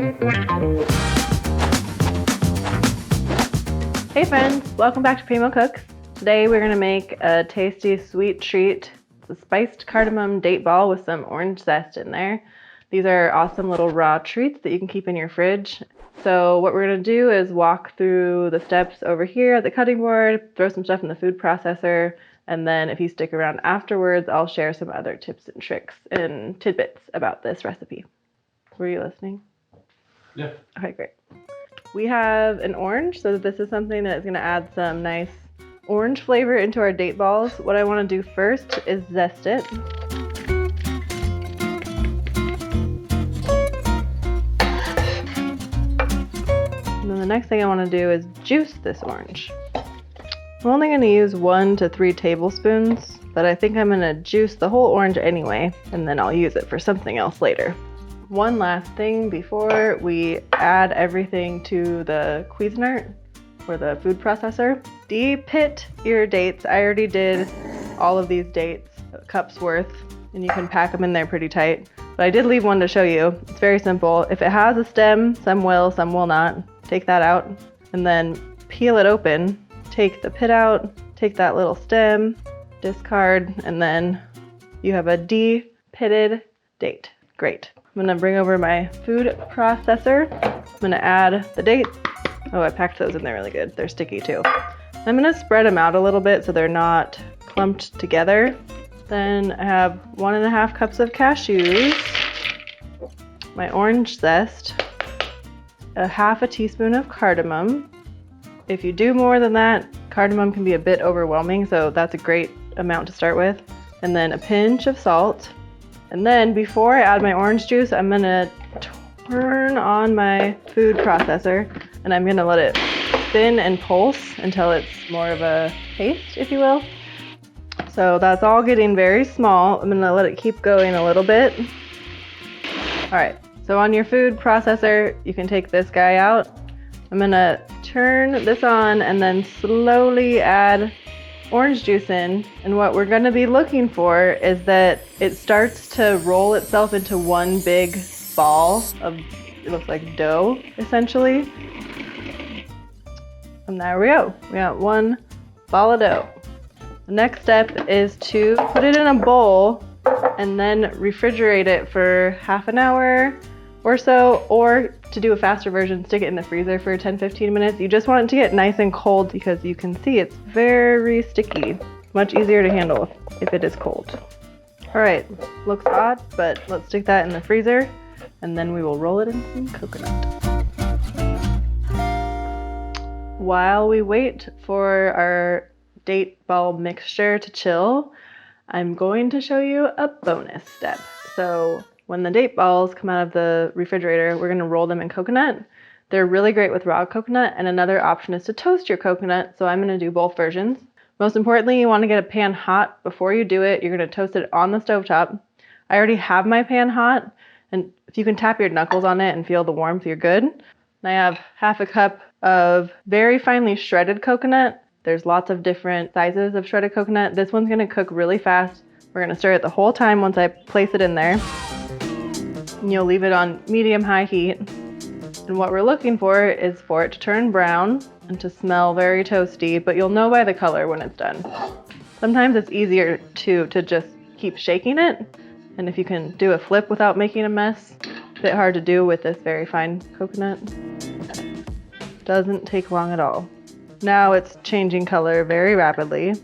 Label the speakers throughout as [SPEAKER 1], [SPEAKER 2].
[SPEAKER 1] Hey friends, welcome back to Premo Cooks. Today we're going to make a tasty sweet treat. It's a spiced cardamom date ball with some orange zest in there. These are awesome little raw treats that you can keep in your fridge. So what we're going to do is walk through the steps over here at the cutting board, throw some stuff in the food processor, and then if you stick around afterwards, I'll share some other tips and tricks and tidbits about this recipe. Were you listening?
[SPEAKER 2] Yeah.
[SPEAKER 1] Okay, great. We have an orange, so this is something that is going to add some nice orange flavor into our date balls. What I want to do first is zest it. And then the next thing I want to do is juice this orange. I'm only going to use 1 to 3 tablespoons, but I think I'm going to juice the whole orange anyway, and then I'll use it for something else later. One last thing before we add everything to the Cuisinart or the food processor. De-pit your dates. I already did all of these dates, a cup's worth, and you can pack them in there pretty tight. But I did leave one to show you. It's very simple. If it has a stem, some will, some will not. Take that out and then peel it open. Take the pit out, take that little stem, discard, and then you have a de-pitted date. Great. I'm gonna bring over my food processor. I'm gonna add the dates. Oh, I packed those in there really good. They're sticky too. I'm gonna spread them out a little bit so they're not clumped together. Then I have 1.5 cups of cashews, my orange zest, a 1/2 teaspoon of cardamom. If you do more than that, cardamom can be a bit overwhelming, so that's a great amount to start with. And then a pinch of salt. And then before I add my orange juice, I'm gonna turn on my food processor and I'm gonna let it spin and pulse until it's more of a paste, if you will. So that's all getting very small. I'm gonna let it keep going a little bit. All right, so on your food processor, you can take this guy out. I'm gonna turn this on and then slowly add orange juice in. And what we're gonna be looking for is that it starts to roll itself into one big ball of, it looks like dough, essentially. And there we go. We got one ball of dough. The next step is to put it in a bowl and then refrigerate it for half an hour or so, or to do a faster version, stick it in the freezer for 10-15 minutes. You just want it to get nice and cold because you can see it's very sticky. Much easier to handle if it is cold. All right, looks odd, but let's stick that in the freezer and then we will roll it in some coconut. While we wait for our date ball mixture to chill, I'm going to show you a bonus step. So when the date balls come out of the refrigerator, we're gonna roll them in coconut. They're really great with raw coconut, and another option is to toast your coconut, so I'm gonna do both versions. Most importantly, you wanna get a pan hot before you do it. You're gonna toast it on the stovetop. I already have my pan hot, and if you can tap your knuckles on it and feel the warmth, you're good. And I have 1/2 cup of very finely shredded coconut. There's lots of different sizes of shredded coconut. This one's gonna cook really fast. We're gonna stir it the whole time once I place it in there. And you'll leave it on medium-high heat. And what we're looking for is for it to turn brown and to smell very toasty, but you'll know by the color when it's done. Sometimes it's easier to just keep shaking it. And if you can do a flip without making a mess, a bit hard to do with this very fine coconut. Doesn't take long at all. Now it's changing color very rapidly.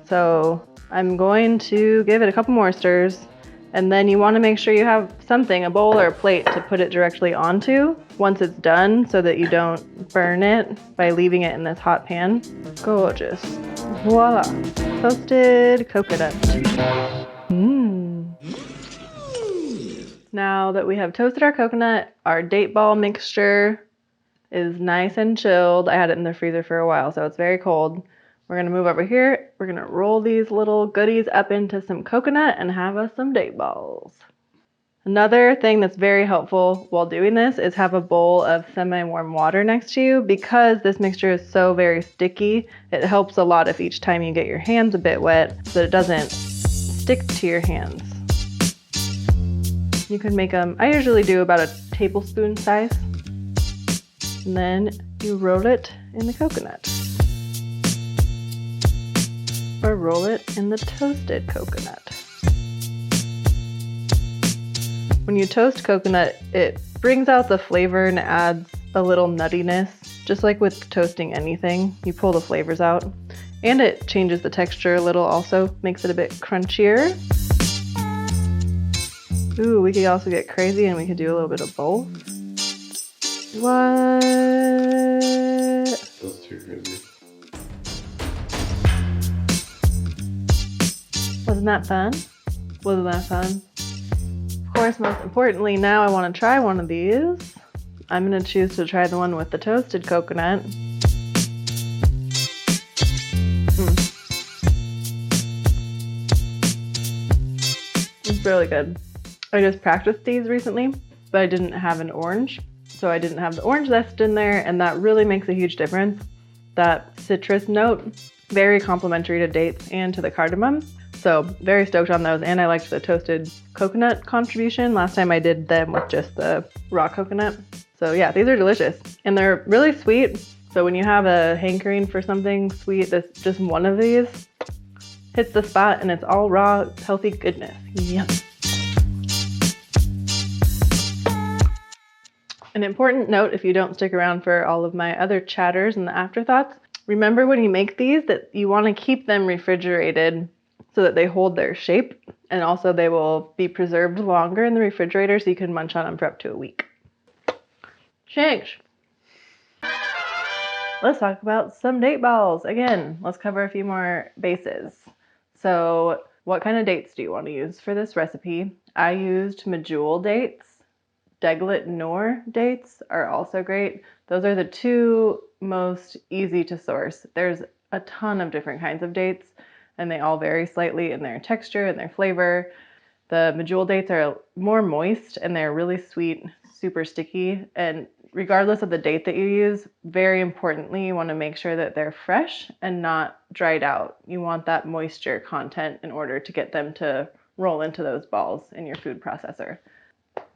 [SPEAKER 1] So I'm going to give it a couple more stirs. And then you want to make sure you have something, a bowl or a plate, to put it directly onto once it's done so that you don't burn it by leaving it in this hot pan. Gorgeous. Voila. Toasted coconut. Now that we have toasted our coconut, our date ball mixture is nice and chilled. I had it in the freezer for a while, so it's very cold. We're gonna move over here. We're gonna roll these little goodies up into some coconut and have us some date balls. Another thing that's very helpful while doing this is have a bowl of semi-warm water next to you, because this mixture is so very sticky. It helps a lot if each time you get your hands a bit wet so that it doesn't stick to your hands. You can make them, I usually do about a tablespoon size. And then you roll it in the coconut. Or roll it in the toasted coconut. When you toast coconut, it brings out the flavor and adds a little nuttiness. Just like with toasting anything, you pull the flavors out. And it changes the texture a little also, makes it a bit crunchier. Ooh, we could also get crazy and we could do a little bit of both. What?
[SPEAKER 2] That's too crazy.
[SPEAKER 1] Wasn't that fun? Wasn't that fun? Of course, most importantly, now I want to try one of these. I'm going to choose to try the one with the toasted coconut. It's really good. I just practiced these recently, but I didn't have an orange. So I didn't have the orange zest in there, and that really makes a huge difference. That citrus note, very complementary to dates and to the cardamom. So very stoked on those, and I liked the toasted coconut contribution. Last time I did them with just the raw coconut. So yeah, these are delicious, and they're really sweet. So when you have a hankering for something sweet, just one of these hits the spot, and it's all raw, healthy goodness. Yum. An important note, if you don't stick around for all of my other chatters and the afterthoughts, remember when you make these that you want to keep them refrigerated so that they hold their shape, and also they will be preserved longer in the refrigerator so you can munch on them for up to a week. Change. Let's talk about some date balls. Again, let's cover a few more bases. So what kind of dates do you want to use for this recipe? I used medjool dates. Deglet Noor dates are also great. Those are the two most easy to source. There's a ton of different kinds of dates, and they all vary slightly in their texture and their flavor. The medjool dates are more moist, and they're really sweet, super sticky. And regardless of the date that you use, very importantly, you want to make sure that they're fresh and not dried out. You want that moisture content in order to get them to roll into those balls in your food processor.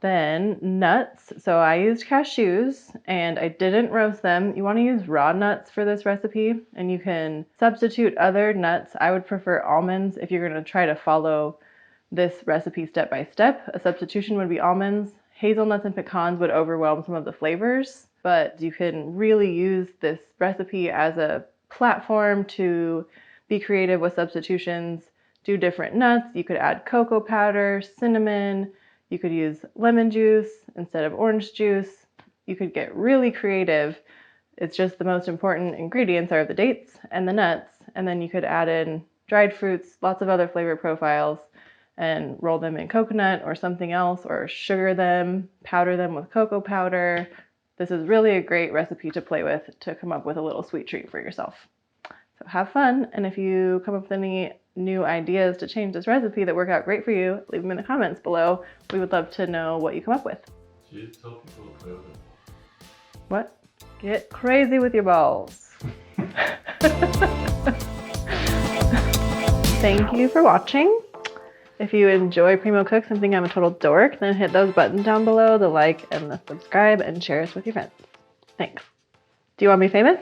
[SPEAKER 1] Then nuts. So I used cashews and I didn't roast them. You want to use raw nuts for this recipe, and you can substitute other nuts. I would prefer almonds if you're going to try to follow this recipe step by step. A substitution would be almonds. Hazelnuts and pecans would overwhelm some of the flavors, but you can really use this recipe as a platform to be creative with substitutions. Do different nuts. You could add cocoa powder, cinnamon. You could use lemon juice instead of orange juice. You could get really creative. It's just the most important ingredients are the dates and the nuts, and then you could add in dried fruits, lots of other flavor profiles, and roll them in coconut or something else, or sugar them, powder them with cocoa powder. This is really a great recipe to play with to come up with a little sweet treat for yourself. So have fun, and if you come up with any new ideas to change this recipe that work out great for you, leave them in the comments below. We would love to know what you come up with.
[SPEAKER 2] You tell people to play with it.
[SPEAKER 1] What? Get crazy with your balls. Thank you for watching. If you enjoy Premo Cooks and think I'm a total dork, then hit those buttons down below, the like and the subscribe, and share us with your friends. Thanks. Do you want to be famous?